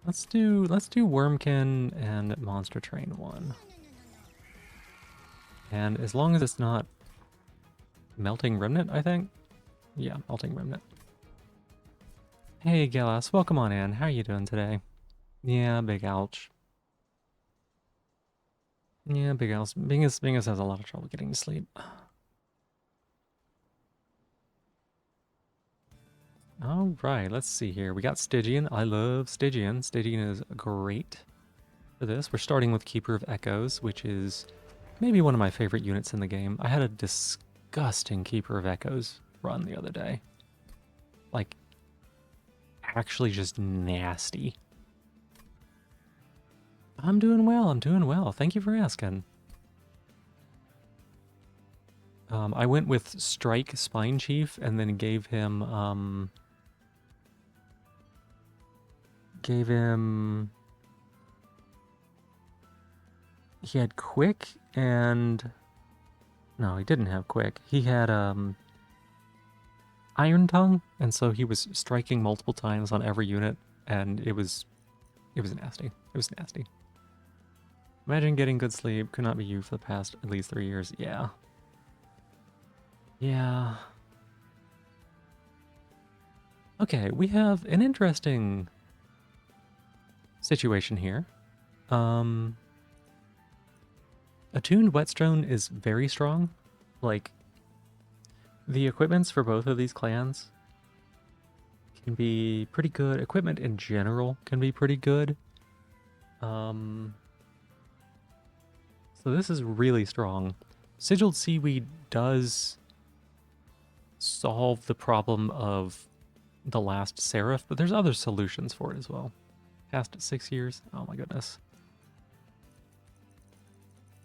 Let's do Wurmkin and Monster Train 1. And as long as it's not Melting Remnant, I think. Yeah, Melting Remnant. Hey Galas, welcome on in. How are you doing today? Yeah, big ouch. Yeah, big ouch. Bingus has a lot of trouble getting to sleep. All right, let's see here. We got Stygian. I love Stygian. Stygian is great for this. We're starting with Keeper of Echoes, which is maybe one of my favorite units in the game. I had a disgusting Keeper of Echoes run the other day. Like, actually just nasty. I'm doing well, I'm doing well. Thank you for asking. I went with Strike Spine Chief and then gave him he had Quick and no, he didn't have Quick. He had Iron Tongue, and so he was striking multiple times on every unit, and it was nasty. It was nasty. Imagine getting good sleep. Could not be you for the past at least 3 years. Yeah. Yeah. Okay, we have an interesting situation here. Attuned Whetstone is very strong. Like, the equipments for both of these clans can be pretty good. Equipment in general can be pretty good. So this is really strong. Sigilled Seaweed does solve the problem of the last Seraph, but there's other solutions for it as well. Past 6 years. Oh my goodness.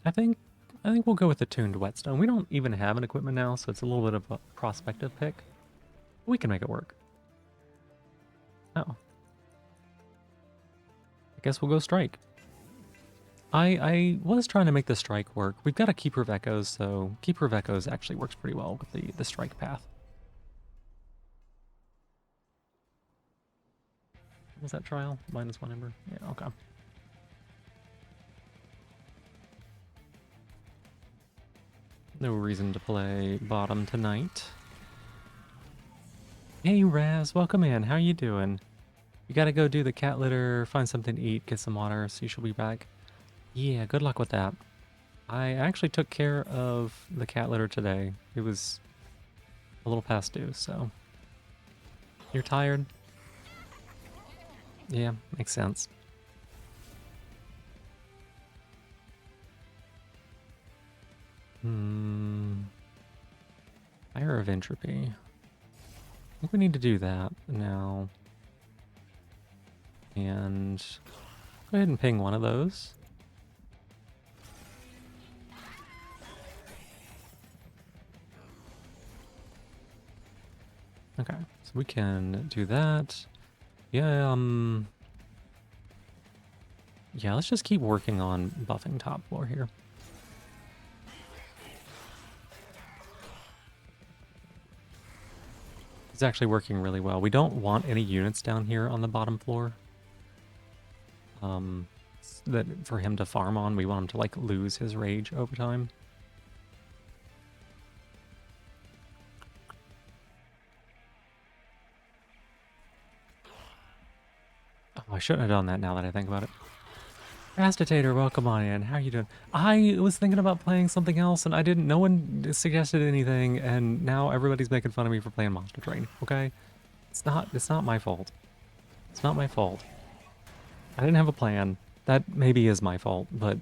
I think we'll go with the Tuned Whetstone. We don't even have an equipment now, so it's a little bit of a prospective pick. We can make it work. Oh. I guess we'll go Strike. I was trying to make the Strike work. We've got a Keeper of Echoes, so Keeper of Echoes actually works pretty well with the Strike path. What was that trial? -1 Ember? Yeah, okay. No reason to play bottom tonight. Hey Raz, welcome in. How you doing? You gotta go do the cat litter, find something to eat, get some water, so you should be back. Yeah, good luck with that. I actually took care of the cat litter today. It was a little past due, so. You're tired? Yeah, makes sense. Fire of Entropy. I think we need to do that now. And go ahead and ping one of those. Okay, so we can do that. Yeah, yeah, let's just keep working on buffing top floor here. It's actually working really well. We don't want any units down here on the bottom floor. That for him to farm on, we want him to like lose his rage over time. Oh, I shouldn't have done that now that I think about it. Rastitator, welcome on in. How are you doing? I was thinking about playing something else and I didn't, no one suggested anything, and now everybody's making fun of me for playing Monster Train, okay? It's not my fault. It's not my fault. I didn't have a plan. That maybe is my fault, but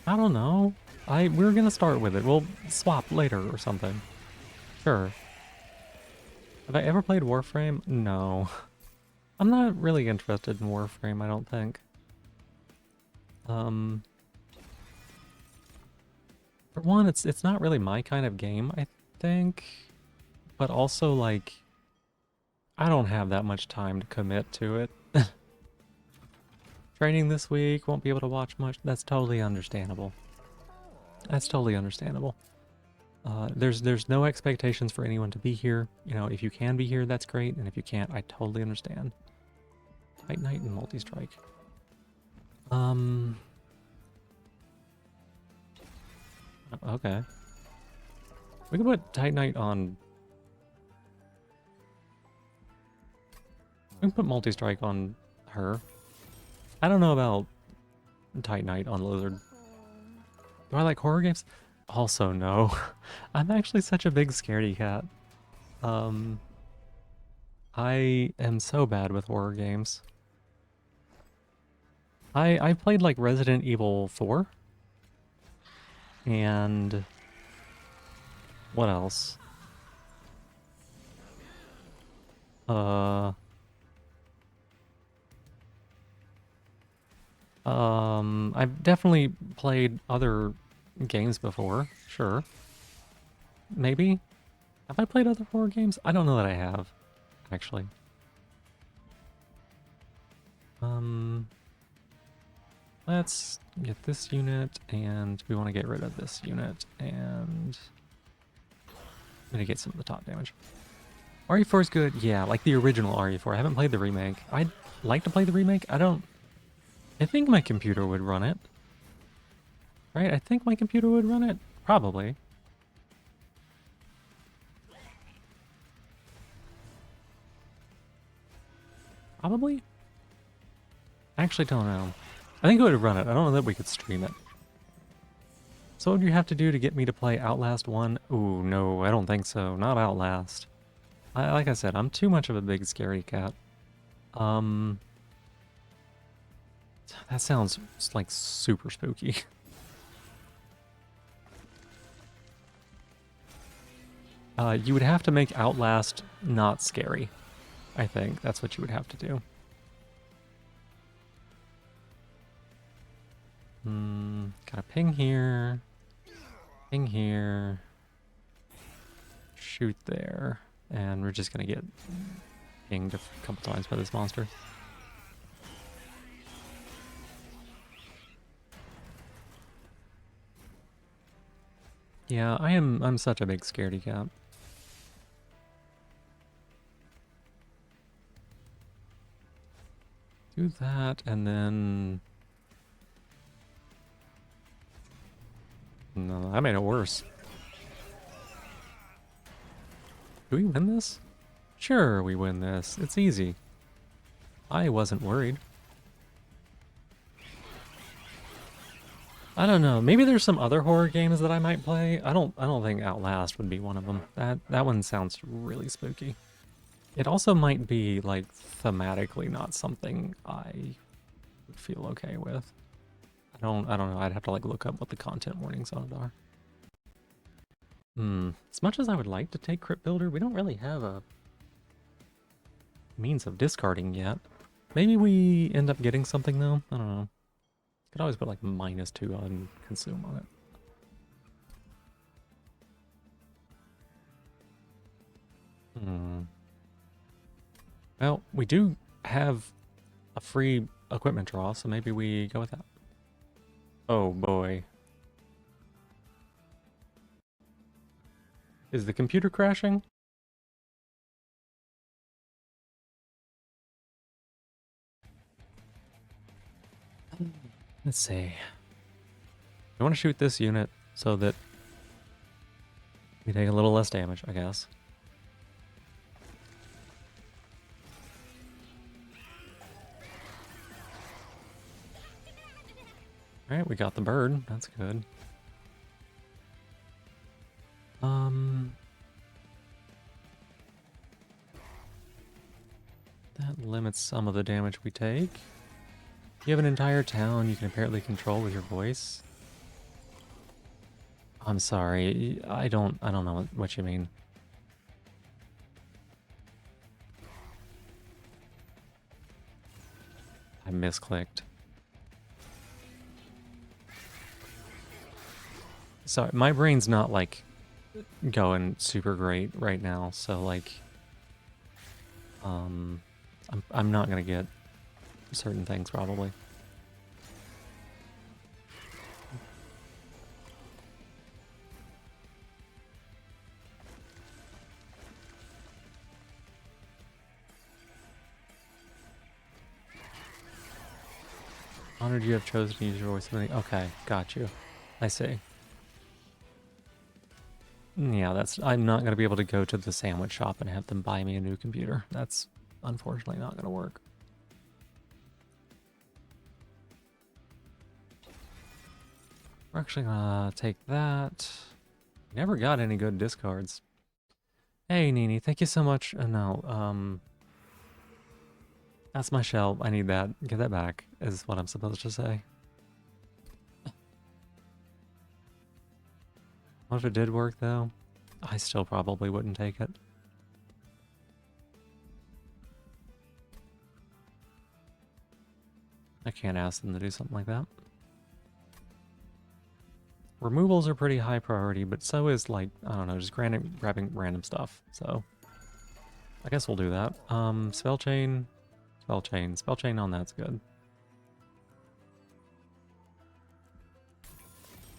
I don't know. We're gonna start with it. We'll swap later or something. Sure. Have I ever played Warframe? No. I'm not really interested in Warframe, I don't think. For one, it's not really my kind of game, I think. But also, like, I don't have that much time to commit to it. Training this week, won't be able to watch much. That's totally understandable. That's totally understandable. There's no expectations for anyone to be here. You know, if you can be here, that's great, and if you can't, I totally understand. Titanite and multi-strike. Okay. We can put Titanite on... We can put multi-strike on her. I don't know about Titanite on Lizard. Do I like horror games? Also, no. I'm actually such a big scaredy cat. I am so bad with horror games. I played like Resident Evil 4. And what else? I've definitely played other games before, sure. Maybe? Have I played other horror games? I don't know that I have, actually. Let's get this unit, and we want to get rid of this unit, and mitigate some of the top damage. RE4 is good, yeah, like the original RE4. I haven't played the remake. I'd like to play the remake. I think my computer would run it. Right? I think my computer would run it. Probably. Probably? I actually don't know. I think it would run it. I don't know that we could stream it. So what would you have to do to get me to play Outlast 1? Ooh, no, I don't think so. Not Outlast. Like I said, I'm too much of a big scary cat. That sounds like super spooky. You would have to make Outlast not scary. I think that's what you would have to do. Got a ping here. Ping here. Shoot there. And we're just gonna get pinged a couple times by this monster. Yeah, I'm such a big scaredy cat. Do that, and then... No, that made it worse. Do we win this? Sure, we win this. It's easy. I wasn't worried. I don't know. Maybe there's some other horror games that I might play. I don't think Outlast would be one of them. That one sounds really spooky. It also might be like thematically not something I would feel okay with. I don't know. I'd have to like look up what the content warnings on it are. As much as I would like to take Crypt Builder, we don't really have a means of discarding yet. Maybe we end up getting something though. I don't know. Could always put like -2 on consume on it. Well, we do have a free equipment draw, so maybe we go with that. Oh boy. Is the computer crashing? Let's see. I want to shoot this unit so that we take a little less damage, I guess. Alright, we got the bird. That's good. That limits some of the damage we take. You have an entire town you can apparently control with your voice. I'm sorry, I don't know what you mean. I misclicked. Sorry, my brain's not like going super great right now, so like I'm not gonna get certain things probably. Honored you have chosen to use your voice. Okay, got you. I see. Yeah, that's. I'm not gonna be able to go to the sandwich shop and have them buy me a new computer. That's unfortunately not gonna work. We're actually gonna take that. Never got any good discards. Hey, Nini, thank you so much. No, that's my shell. I need that. Get that back, is what I'm supposed to say. What if it did work, though? I still probably wouldn't take it. I can't ask them to do something like that. Removals are pretty high priority, but so is, like, I don't know, just grabbing random stuff. So, I guess we'll do that. Spell chain on that's good.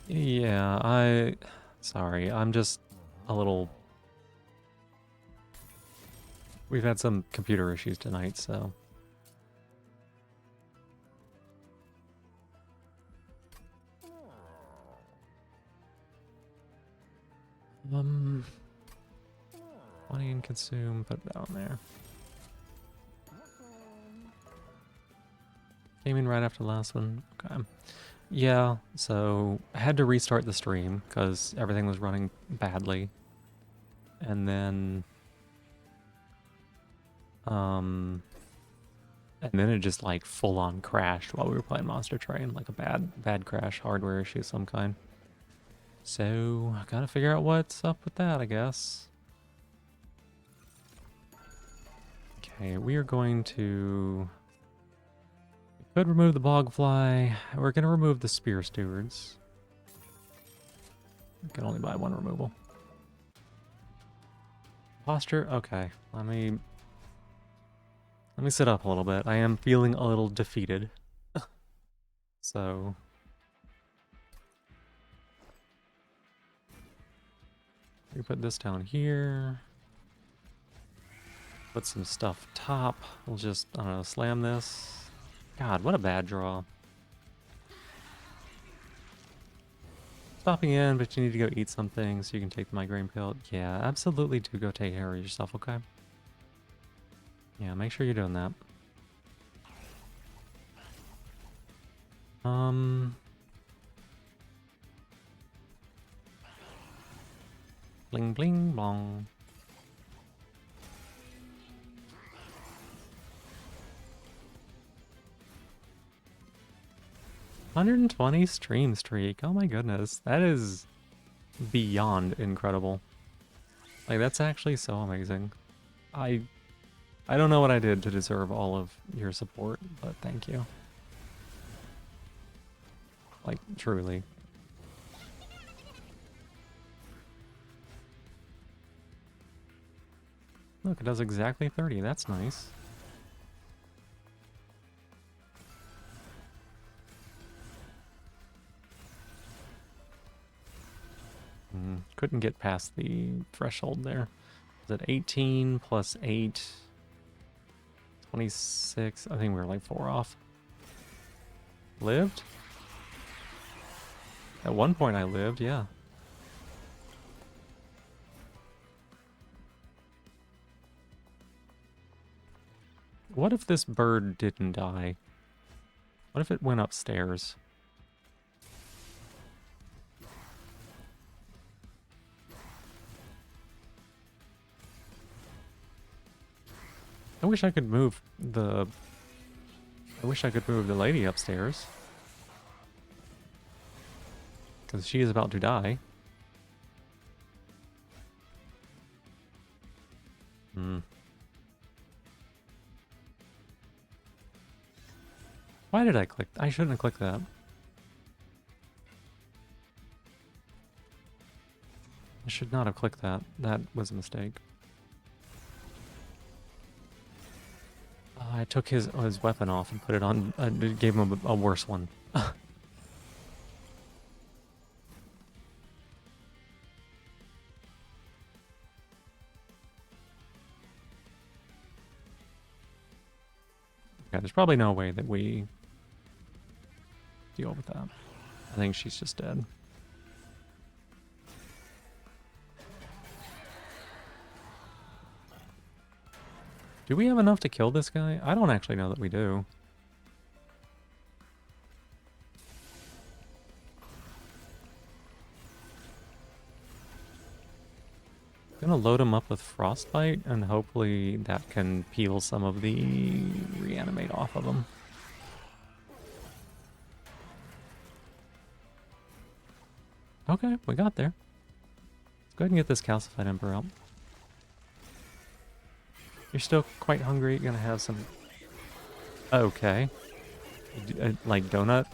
Yeah, sorry, I'm just a little... We've had some computer issues tonight, so... Money and consume, put that on there. Came in right after the last one. Okay. Yeah, so I had to restart the stream because everything was running badly. And then it just like full on crashed while we were playing Monster Train, like a bad crash, hardware issue of some kind. So I gotta figure out what's up with that, I guess. Okay, we are going to... We could remove the Bogfly. We're gonna remove the Spear Stewards. We can only buy one removal. Posture? Okay, let me sit up a little bit. I am feeling a little defeated. So... We put this down here. Put some stuff top. We'll just, I don't know, slam this. God, what a bad draw. Stopping in, but you need to go eat something so you can take the migraine pill. Yeah, absolutely do go take care of yourself, okay? Yeah, make sure you're doing that. Bling bling blong. $120 stream streak. Oh my goodness. That is beyond incredible. Like, that's actually so amazing. I don't know what I did to deserve all of your support, but thank you. Like, truly. Look, it does exactly 30. That's nice. Couldn't get past the threshold there. Is it 18 plus 8? 26. I think we were like 4 off. Lived? At one point I lived, yeah. What if this bird didn't die? What if it went upstairs? I wish I could move the lady upstairs. Because she is about to die. Why did I click? I shouldn't have clicked that. I should not have clicked that. That was a mistake. I took his weapon off and put it on. Gave him a worse one. Yeah, there's probably no way that we deal with that. I think she's just dead. Do we have enough to kill this guy? I don't actually know that we do. Gonna load him up with Frostbite, and hopefully that can peel some of the reanimate off of him. Okay, we got there. Let's go ahead and get this calcified emperor out. You're still quite hungry. You're gonna have some... Okay. Like donut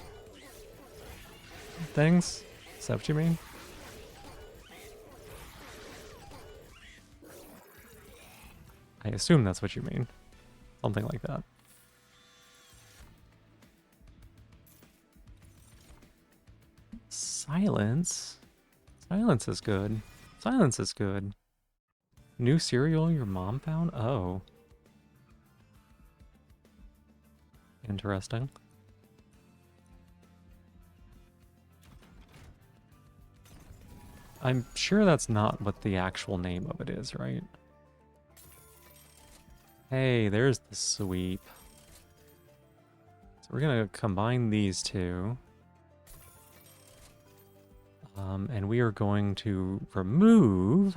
things? Is that what you mean? I assume that's what you mean. Something like that. Silence? Silence is good. Silence is good. New cereal your mom found? Oh. Interesting. I'm sure that's not what the actual name of it is, right? Hey, there's the sweep. So we're gonna combine these two. And we are going to remove...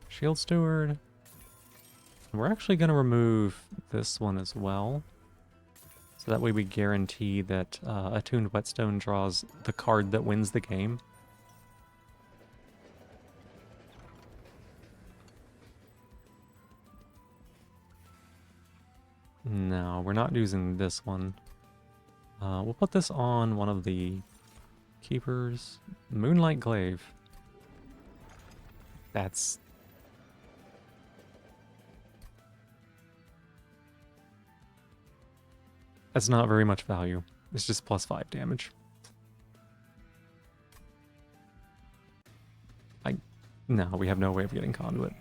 Shield Steward. And we're actually gonna remove this one as well. So that way we guarantee that Attuned Whetstone draws the card that wins the game. No, we're not using this one. We'll put this on one of the keepers. Moonlight Glaive. That's... That's not very much value. It's just +5 damage. No, we have no way of getting conduit.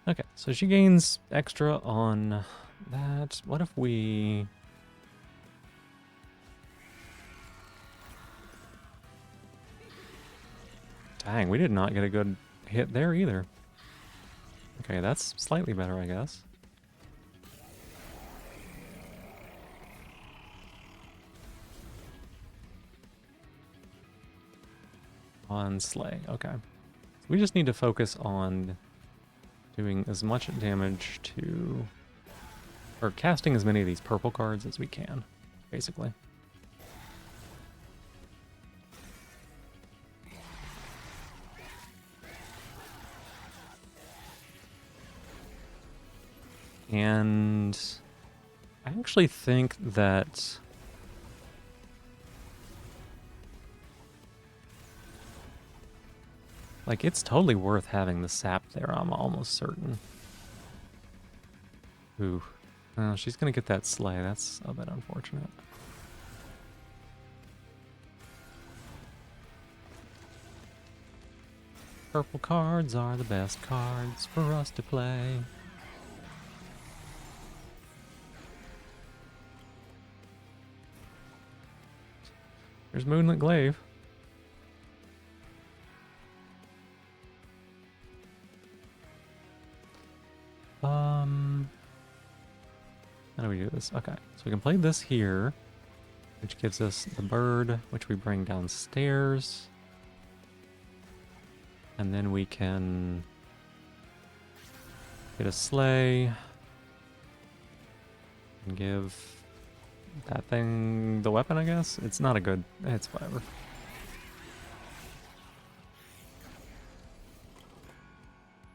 Okay, so she gains extra on that. What if we... Dang, we did not get a good hit there either. Okay, that's slightly better, I guess. On Slay, okay. We just need to focus on doing as much damage to... or casting as many of these purple cards as we can, basically. And I actually think that like it's totally worth having the sap there, I'm almost certain. Ooh. Oh, she's gonna get that slay. That's a bit unfortunate. Purple cards are the best cards for us to play. There's Moonlit Glaive. How do we do this? Okay, so we can play this here, which gives us the bird, which we bring downstairs. And then we can get a sleigh and give that thing the weapon, I guess? It's not a good... it's whatever.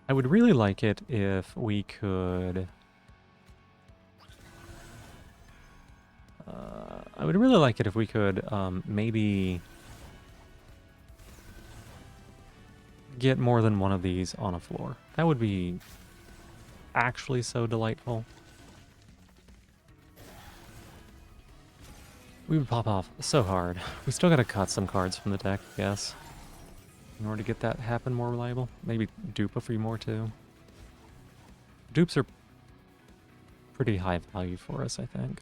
I would really like it if we could... I would really like it if we could maybe get more than one of these on a floor. That would be actually so delightful. We would pop off so hard. We still gotta cut some cards from the deck, I guess, in order to get that happen more reliable. Maybe dupe a few more too. Dupes are pretty high value for us, I think.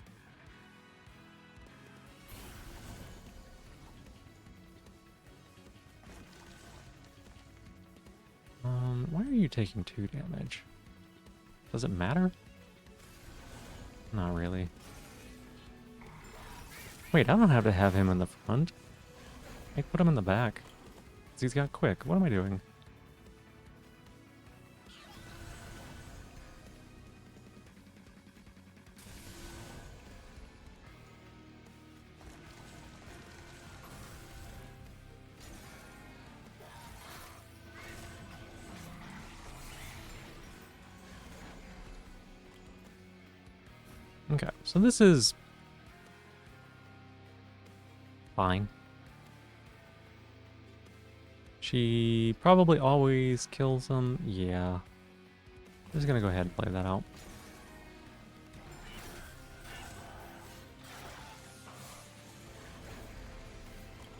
Why are you taking 2 damage? Does it matter? Not really. Wait, I don't have to have him in the front. I put him in the back. 'Cause he's got quick. What am I doing? Okay, so this is fine. She probably always kills him. Yeah. I'm just gonna go ahead and play that out.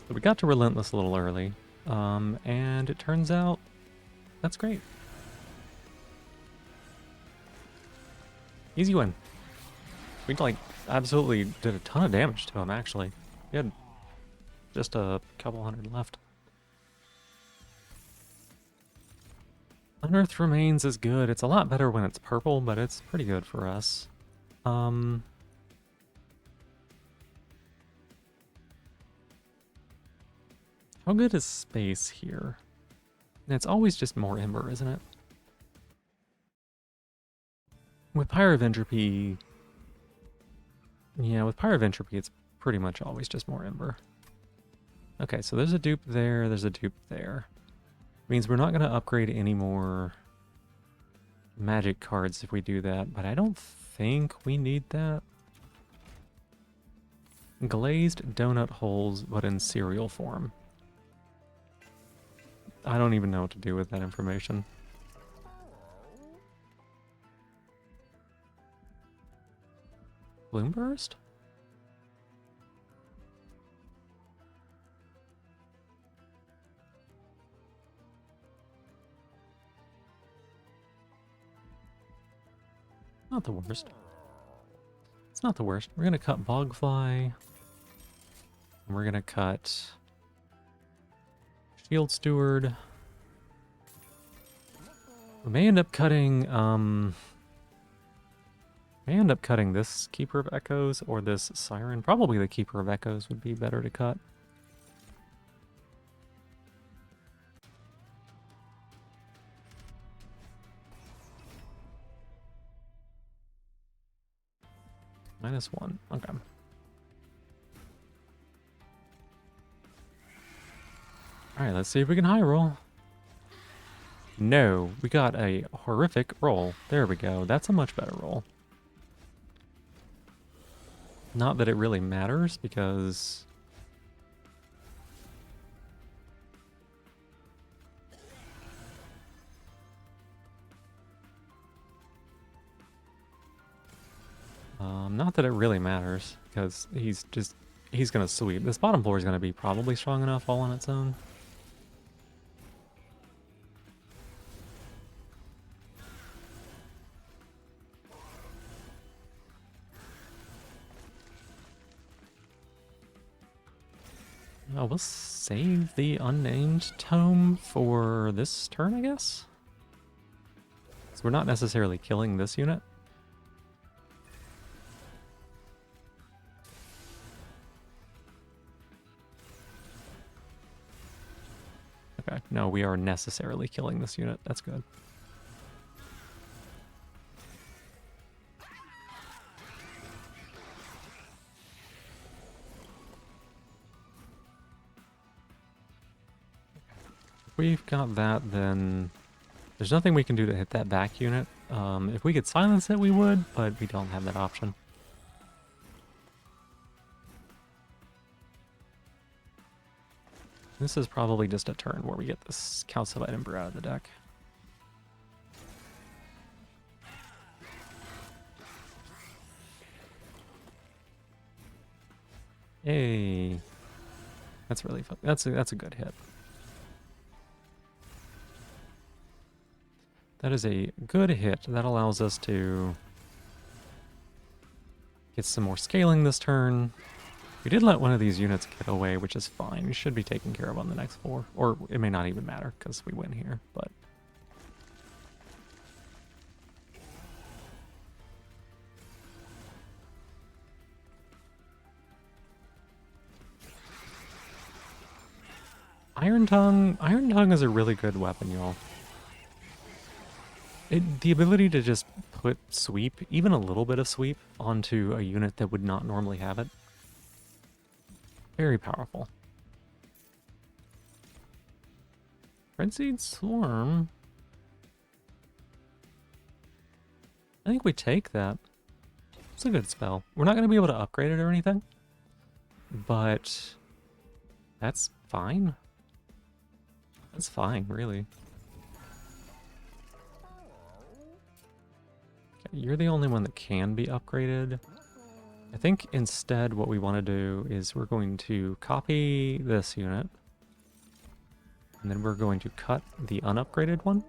So we got to Relentless a little early. And it turns out that's great. Easy win. We like absolutely did a ton of damage to him actually. He had just a couple hundred left. Unearthed Remains is good. It's a lot better when it's purple, but it's pretty good for us. How good is space here? And it's always just more Ember, isn't it? With Pyre of Entropy... Yeah, with Pyre of Entropy, it's pretty much always just more Ember. Okay, so there's a dupe there, there's a dupe there. Means we're not going to upgrade any more magic cards if we do that, but I don't think we need that. Glazed donut holes, but in cereal form. I don't even know what to do with that information. Bloomburst? Not the worst. It's not the worst. We're gonna cut Bogfly. And we're gonna cut Shield Steward. We may end up cutting this Keeper of Echoes or this Siren. Probably the Keeper of Echoes would be better to cut. -1. Okay. Alright, let's see if we can high roll. No, we got a horrific roll. There we go. That's a much better roll. Not that it really matters, because... not that it really matters, because he's gonna sweep. This bottom floor is gonna be probably strong enough all on its own. Oh, we'll save the unnamed tome for this turn, I guess? So we're not necessarily killing this unit. Okay, no, we are necessarily killing this unit. That's good. If we've got that, then there's nothing we can do to hit that back unit. If we could silence it, we would, but we don't have that option. This is probably just a turn where we get this Calcified Ember out of the deck. Yay. That's really fun. That's a good hit. That is a good hit. That allows us to get some more scaling this turn. We did let one of these units get away, which is fine. We should be taken care of on the next 4. Or it may not even matter, because we win here, but... Iron Tongue is a really good weapon, y'all. The ability to just put sweep, even a little bit of sweep, onto a unit that would not normally have it. Very powerful. Frenzied Swarm. I think we take that. It's a good spell. We're not going to be able to upgrade it or anything, but that's fine. That's fine, really. Okay, you're the only one that can be upgraded. I think instead what we want to do is we're going to copy this unit, and then we're going to cut the unupgraded one.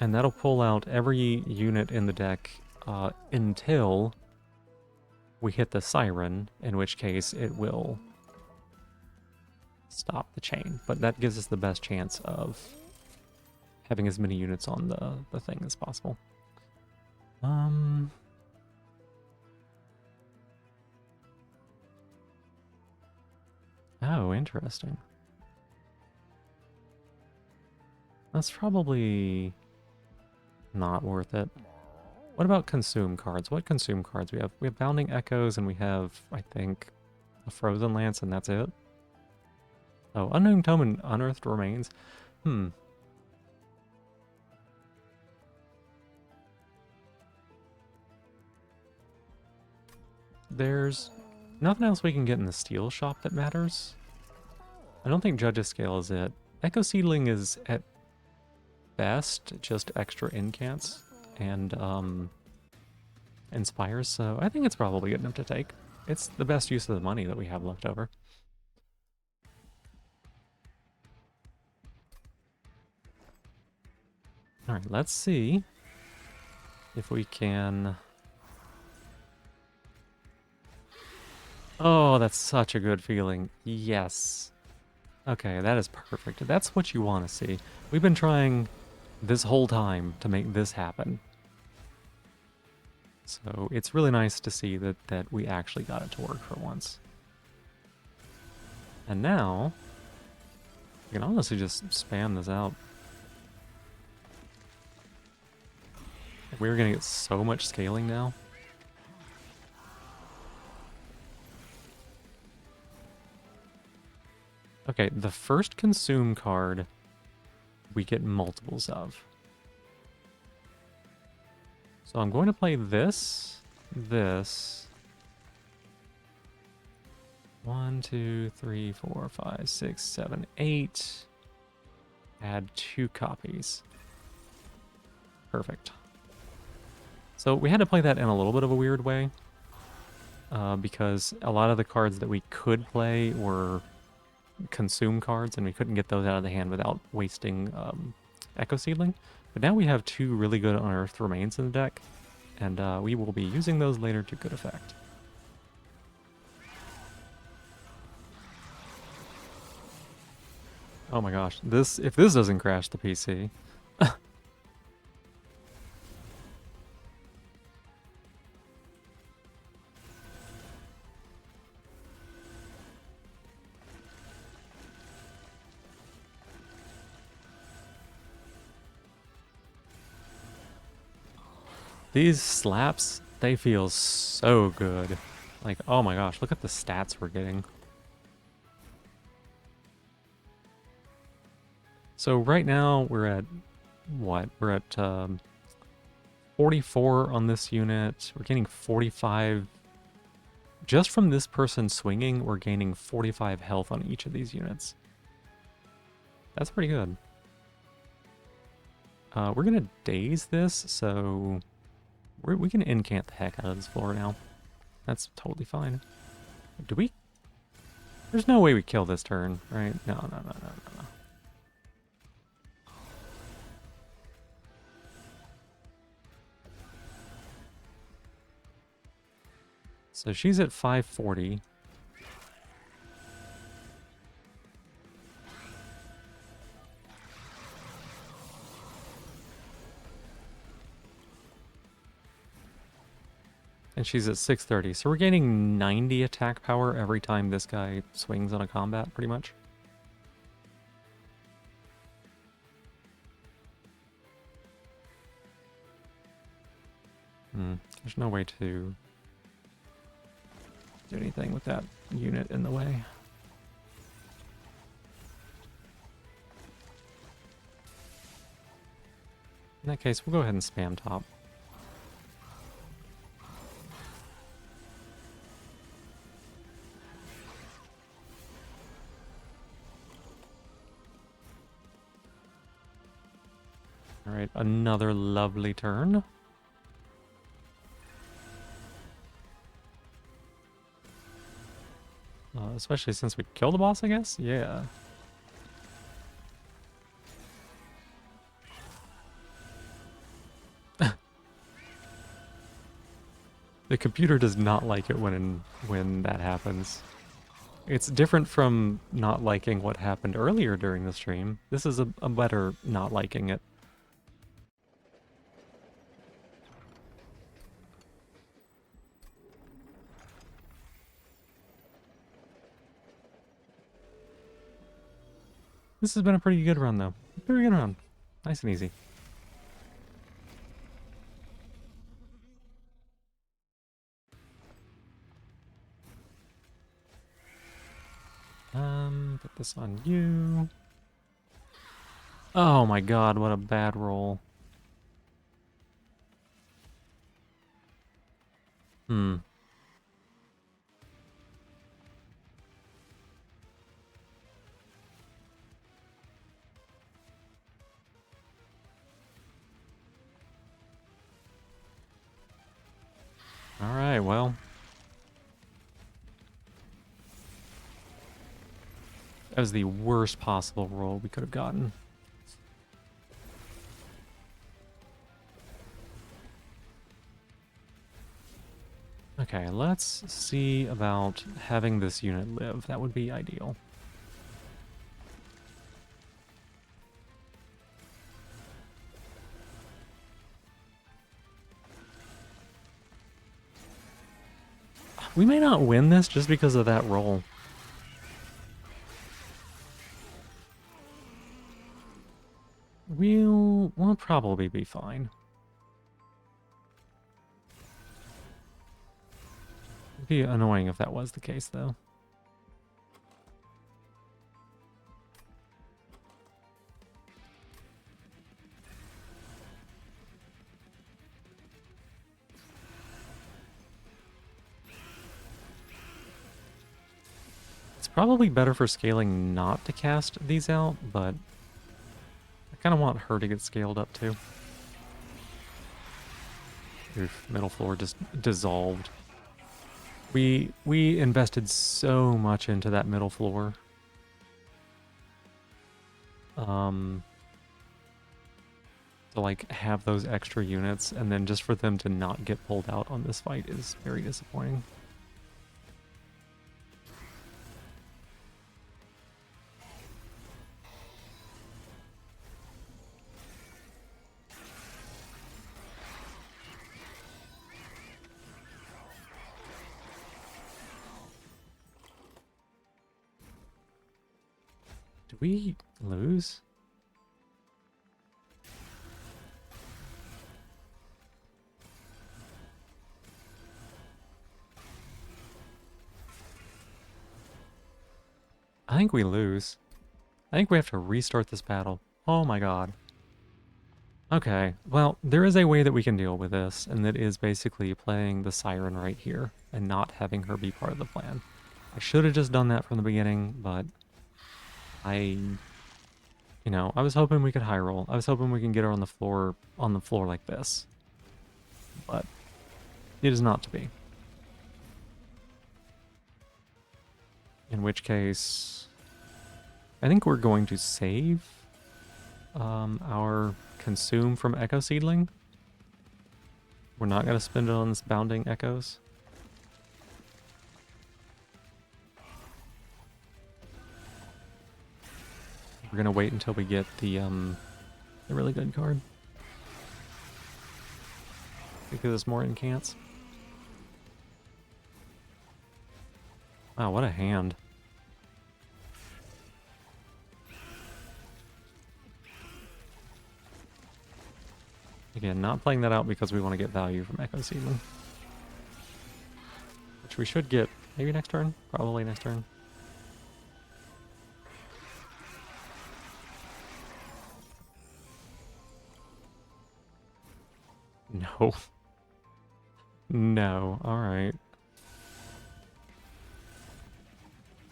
And that'll pull out every unit in the deck until we hit the siren, in which case it will stop the chain. But that gives us the best chance of having as many units on the thing as possible. Oh, interesting. That's probably not worth it. What about consume cards? What consume cards we have? We have Bounding Echoes, and we have, I think, a Frozen Lance, and that's it. Oh, Unknown Tome and Unearthed Remains. There's nothing else we can get in the steel shop that matters. I don't think Judge's Scale is it. Echo Seedling is at best just extra incants and inspires, so I think it's probably good enough to take. It's the best use of the money that we have left over. Alright, let's see if we can... Oh, that's such a good feeling. Yes. Okay, that is perfect. That's what you want to see. We've been trying this whole time to make this happen. So it's really nice to see that we actually got it to work for once. And now, we can honestly just spam this out. We're gonna get so much scaling now. Okay, the first consume card we get multiples of. So I'm going to play this. 1, 2, 3, 4, 5, 6, 7, 8. Add 2 copies. Perfect. So we had to play that in a little bit of a weird way. Because a lot of the cards that we could play were consume cards, and we couldn't get those out of the hand without wasting Echo Seedling. But now we have 2 really good Unearthed Remains in the deck, and we will be using those later to good effect. Oh my gosh, if this doesn't crash the PC... These slaps, they feel so good. Like, oh my gosh, look at the stats we're getting. So right now we're at, what? We're at 44 on this unit. We're getting 45. Just from this person swinging, we're gaining 45 health on each of these units. That's pretty good. We're gonna daze this, so... We can incant the heck out of this floor now. That's totally fine. Do we There's no way we kill this turn, right? No, no, no, no, no, no. So she's at 540. And she's at 630. So we're gaining 90 attack power every time this guy swings on a combat, pretty much. There's no way to do anything with that unit in the way. In that case, we'll go ahead and spam top. Alright, another lovely turn. Especially since we killed the boss, I guess? Yeah. The computer does not like it when that happens. It's different from not liking what happened earlier during the stream. This is a better not liking it. This has been a pretty good run, though. Very good run. Nice and easy. Put this on you. Oh my god, what a bad roll. Alright, well. That was the worst possible roll we could have gotten. Okay, let's see about having this unit live. That would be ideal. We may not win this just because of that roll. We'll probably be fine. It'd be annoying if that was the case, though. It's probably better for scaling not to cast these out, but I kind of want her to get scaled up too. Oof, middle floor just dissolved. We invested so much into that middle floor. To like have those extra units and then just for them to not get pulled out on this fight is very disappointing. Did we lose? I think we lose. I think we have to restart this battle. Oh my god. Okay, well, there is a way that we can deal with this, and that is basically playing the Siren right here, and not having her be part of the plan. I should have just done that from the beginning, but I was hoping we could high roll. I was hoping we can get her on the floor like this. But it is not to be. In which case, I think we're going to save our consume from Echo Seedling. We're not going to spend it on this bounding echoes. We're going to wait until we get the really good card. Because there's more incants. Wow, what a hand. Again, not playing that out because we want to get value from Echo Seedling. Which we should get maybe next turn? Probably next turn. No. No, alright.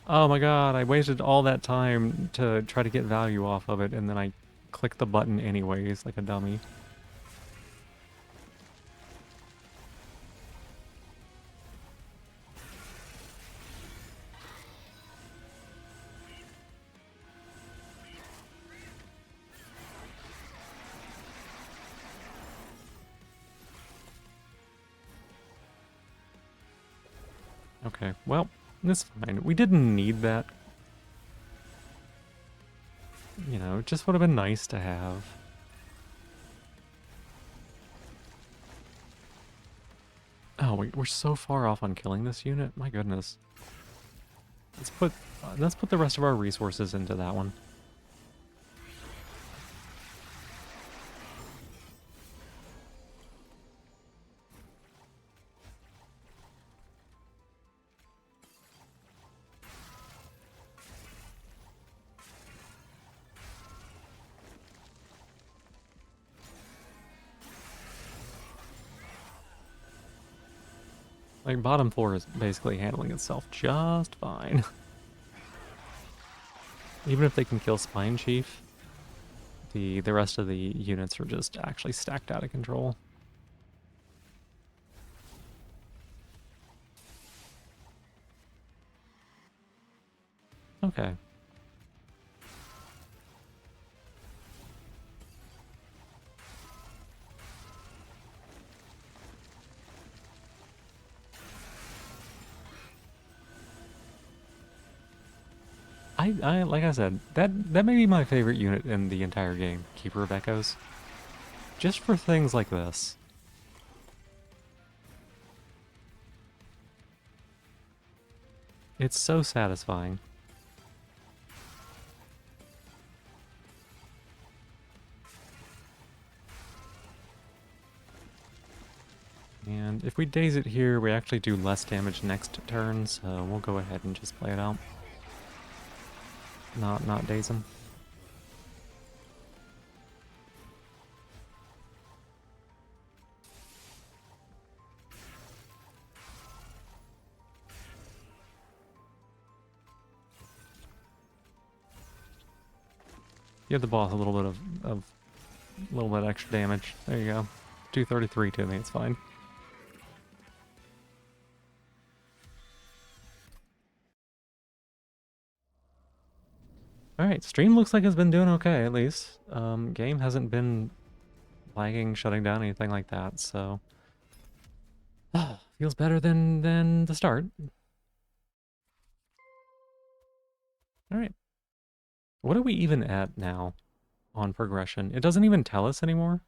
Oh my god, I wasted all that time to try to get value off of it, and then I clicked the button anyways, like a dummy. Okay, well, that's fine. We didn't need that. You know, it just would have been nice to have. Oh, we're so far off on killing this unit. My goodness. Let's put the rest of our resources into that one. Like, bottom floor is basically handling itself just fine. Even if they can kill Spine Chief, the rest of the units are just actually stacked out of control. Okay. I like I said, that may be my favorite unit in the entire game, Keeper of Echoes. Just for things like this. It's so satisfying. And if we daze it here, we actually do less damage next turn, so we'll go ahead and just play it out. Not daze him. Give the boss a little bit of a little bit extra damage. There you go. 233 to me, it's fine. Alright, stream looks like it's been doing okay, at least. Game hasn't been lagging, shutting down, anything like that, so... feels better than the start. Alright. What are we even at now on progression? It doesn't even tell us anymore.